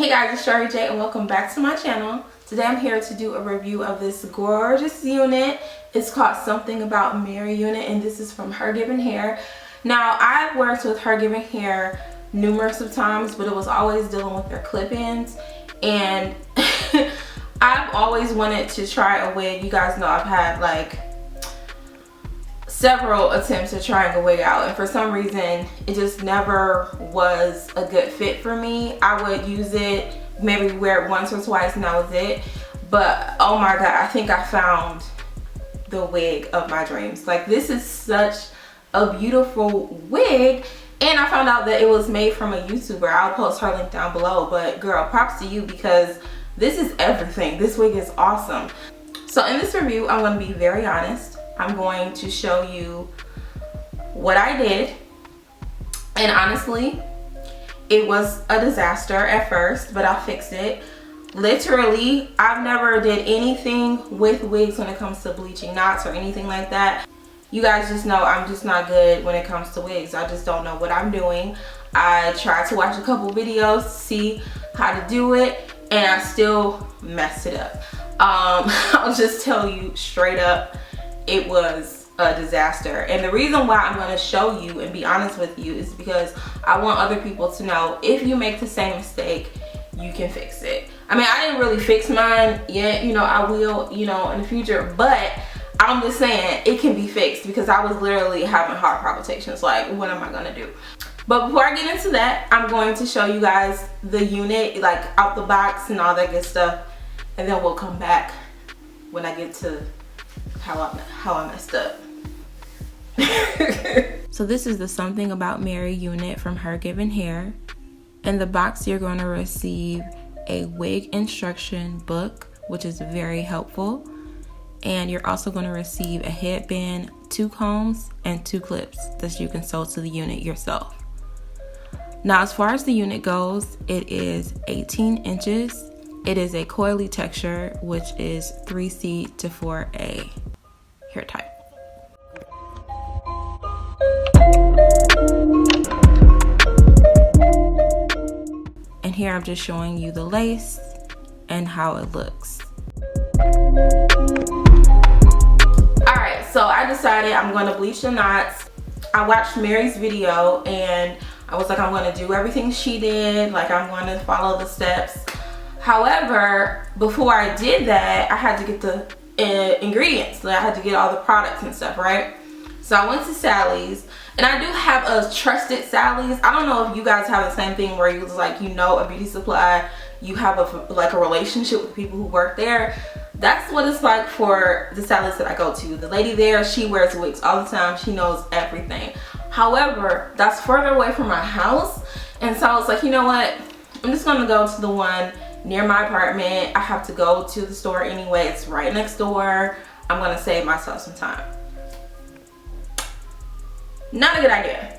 Hey guys, it's HerGivenHair and welcome back to my channel. Today I'm here to do a review of this gorgeous unit. It's called Something About Mary unit and this is from HerGivenHair. Now I've worked with HerGivenHair numerous of times, but it was always dealing with their clip-ins, and I've always wanted to try a wig. You guys know I've had like several attempts at trying a wig out, and for some reason it just never was a good fit for me. I would use it, maybe wear it once or twice and that was it. But oh my god, I think I found the wig of my dreams. Like, this is such a beautiful wig, and I found out that it was made from a YouTuber. I'll post her link down below, but girl, props to you because this is everything. This wig is awesome. So in this review, I'm going to be very honest. I'm going to show you what I did, and honestly it was a disaster at first, but I fixed it. Literally, I've never did anything with wigs when it comes to bleaching knots or anything like that. You guys just know I'm just not good when it comes to wigs. I just don't know what I'm doing. I tried to watch a couple videos to see how to do it, and I still messed it up. I'll just tell you straight up, it was a disaster. And the reason why I'm going to show you and be honest with you is because I want other people to know, if you make the same mistake, you can fix it. I mean, I didn't really fix mine yet, you know, I will, you know, in the future, but I'm just saying it can be fixed because I was literally having heart palpitations. Like, what am I going to do? But before I get into that, I'm going to show you guys the unit, like out the box and all that good stuff, and then we'll come back when I get to how I messed up. So this is the Something About Mary unit from HerGivenHair. In the box you're going to receive a wig instruction book, which is very helpful, and you're also going to receive a headband, 2 combs, and 2 clips that you can sew to the unit yourself. Now as far as the unit goes, it is 18 inches. It is a coily texture, which is 3C to 4A hair type. And here I'm just showing you the lace and how it looks. Alright, so I decided I'm going to bleach the knots. I watched Mary's video and I was like, I'm going to do everything she did. Like, I'm going to follow the steps. However, before I did that, I had to get the ingredients. Like, I had to get all the products and stuff, right? So I went to Sally's, and I do have a trusted Sally's. I don't know if you guys have the same thing where you was like, you know, a beauty supply, you have a relationship with people who work there. That's what it's like for the Sally's that I go to. The lady there, she wears wigs all the time. She knows everything. However, that's further away from my house, and so I was like, you know what? I'm just gonna go to the one near my apartment. I have to go to the store anyway. It's right next door. I'm gonna save myself some time. Not a good idea.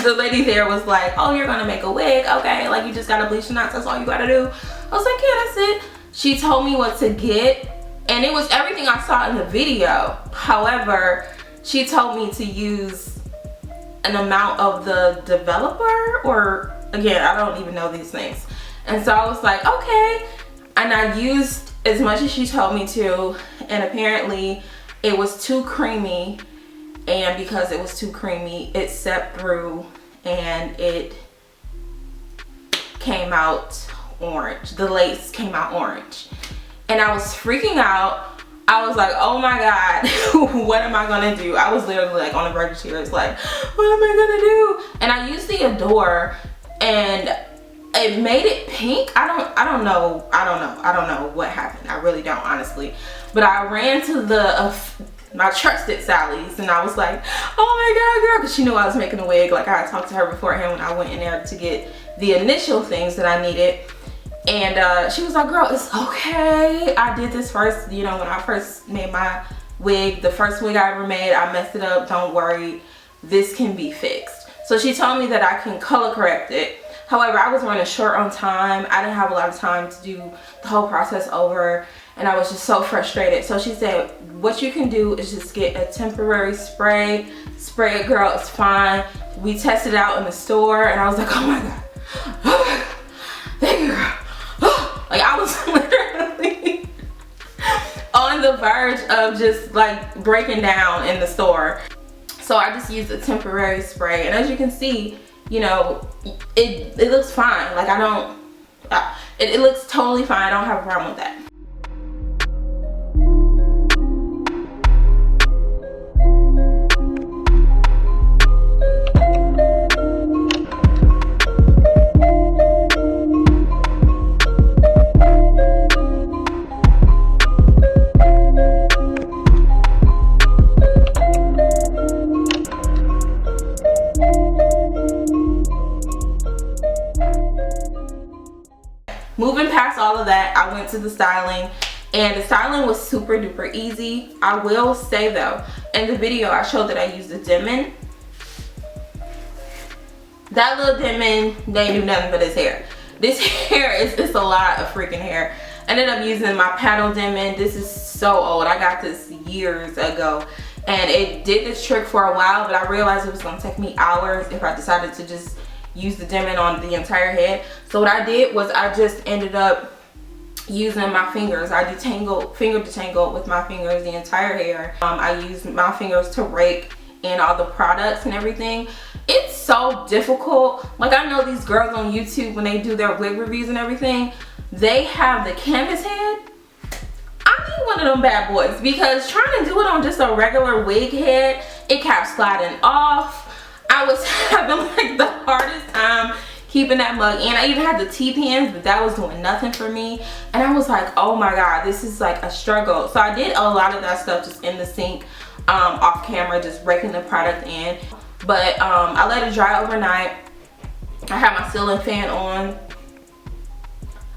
The lady there was like, oh, you're gonna make a wig, okay, like you just gotta bleach the knots, that's all you gotta do. I was like, yeah, that's it. She told me what to get, and it was everything I saw in the video. However, she told me to use an amount of the developer, or again, I don't even know these things. And so I was like, okay, and I used as much as she told me to, and apparently it was too creamy, and because it was too creamy, it seeped through and it came out orange. The lace came out orange, and I was freaking out. I was like, oh my god, what am I gonna do? I was literally like on the verge of tears, like, what am I gonna do? And I used the Adore, and it made it pink. I don't know what happened. I really don't, honestly. But I ran to the my trusted Sally's, and I was like, oh my god, girl, because she knew I was making a wig. Like, I had talked to her beforehand when I went in there to get the initial things that I needed, and she was like, girl, it's okay. I did this first, you know, when I first made my wig, the first wig I ever made, I messed it up. Don't worry, this can be fixed. So she told me that I can color correct it. However, I was running short on time. I didn't have a lot of time to do the whole process over, and I was just so frustrated. So she said, what you can do is just get a temporary spray it, girl, it's fine. We tested it out in the store, and I was like, oh my god, thank you, girl. the verge of just like breaking down in the store. So I just used a temporary spray, and as you can see, you know, it looks fine. Like it looks totally fine. I don't have a problem with that. Moving past all of that, I went to the styling, and the styling was super duper easy. I will say though, in the video I showed that I used a Denman. That little Denman, they do nothing but his hair. This hair is a lot of freaking hair. I ended up using my paddle Denman. This is so old. I got this years ago, and it did this trick for a while, but I realized it was gonna take me hours if I decided to just use the Denman on the entire head. So what I did was I just ended up using my fingers. I finger detangled with my fingers the entire hair. I used my fingers to rake in all the products and everything. It's so difficult. Like, I know these girls on YouTube, when they do their wig reviews and everything, they have the canvas head. I need one of them bad boys, because trying to do it on just a regular wig head, it kept sliding off. I was having like the hardest time keeping that mug in. I even had the T-pins, but that was doing nothing for me. And I was like, oh my God, this is like a struggle. So I did a lot of that stuff just in the sink, off camera, just raking the product in. But I let it dry overnight. I had my ceiling fan on.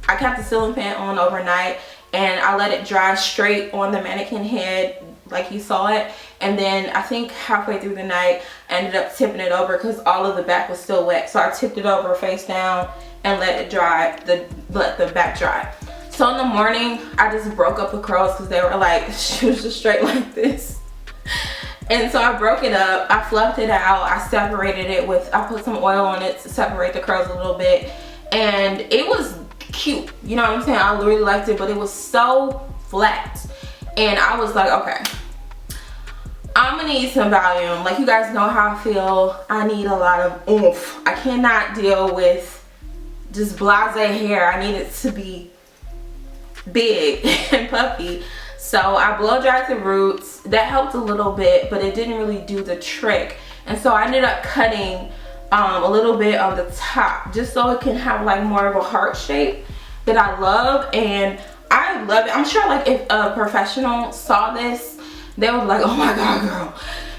I kept the ceiling fan on overnight, and I let it dry straight on the mannequin head like you saw it. And then I think halfway through the night I ended up tipping it over because all of the back was still wet. So I tipped it over face down and let it dry, let the back dry. So in the morning I just broke up the curls because they were like, she was just straight like this. And so I broke it up, I fluffed it out, I separated it with, I put some oil on it to separate the curls a little bit, and it was cute, you know what I'm saying? I really liked it, but it was so flat. And I was like, okay, I'm gonna need some volume. Like, you guys know how I feel. I need a lot of oomph. I cannot deal with just blasé hair. I need it to be big and puffy. So I blow dried the roots. That helped a little bit, but it didn't really do the trick. And so I ended up cutting a little bit on the top, just so it can have like more of a heart shape that I love. And I love it. I'm sure like if a professional saw this, they would be like, oh my God, girl,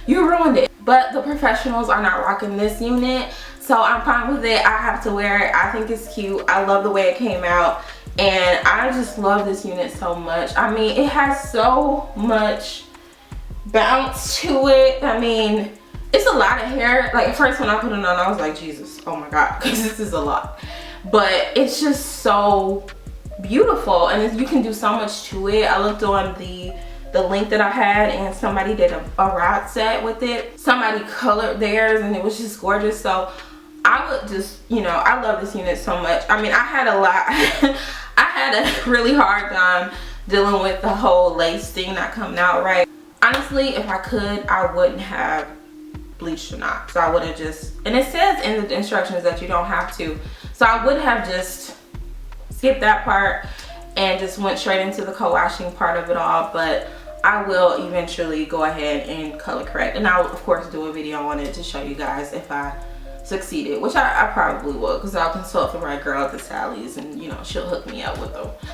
you ruined it. But the professionals are not rocking this unit, so I'm fine with it. I have to wear it. I think it's cute. I love the way it came out, and I just love this unit so much. I mean, it has so much bounce to it. I mean, it's a lot of hair. Like, at first when I put it on, I was like, Jesus, oh my God, because this is a lot. But it's just so beautiful, and you can do so much to it. I looked on the link that I had, and somebody did a rod set with it. Somebody colored theirs, and it was just gorgeous. So I would just, you know, I love this unit so much. I mean, I had a lot I had a really hard time dealing with the whole lace thing not coming out right. Honestly, if I could, I wouldn't have bleached the knots. So I would have just, and it says in the instructions that you don't have to, so I would have just skipped that part and just went straight into the co-washing part of it all. But I will eventually go ahead and color correct, and I will of course do a video on it to show you guys if I succeeded, which I probably will, because I'll consult the right girl at the Sally's, and you know, she'll hook me up with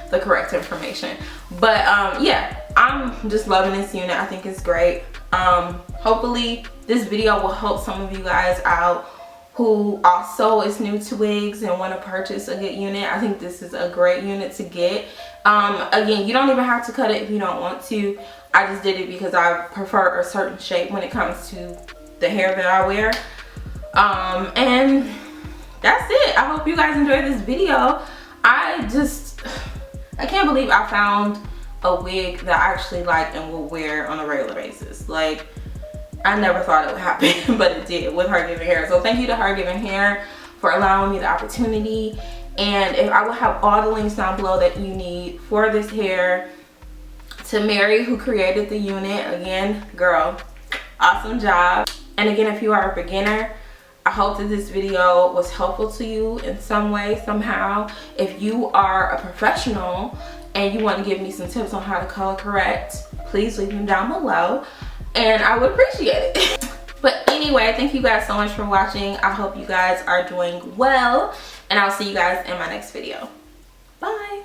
the correct information. But yeah, I'm just loving this unit. I think it's great. Hopefully this video will help some of you guys out who also is new to wigs and want to purchase a good unit. I think this is a great unit to get. Again, you don't even have to cut it if you don't want to. I just did it because I prefer a certain shape when it comes to the hair that I wear. And that's it. I hope you guys enjoyed this video. I can't believe I found a wig that I actually like and will wear on a regular basis. Like, I never thought it would happen, but it did with HerGivenHair. So thank you to HerGivenHair for allowing me the opportunity. And I will have all the links down below that you need for this hair To Mary, who created the unit, again, girl, awesome job. And again, if you are a beginner, I hope that this video was helpful to you in some way, somehow. If you are a professional and you want to give me some tips on how to color correct, please leave them down below and I would appreciate it. But anyway, thank you guys so much for watching. I hope you guys are doing well and I'll see you guys in my next video. Bye.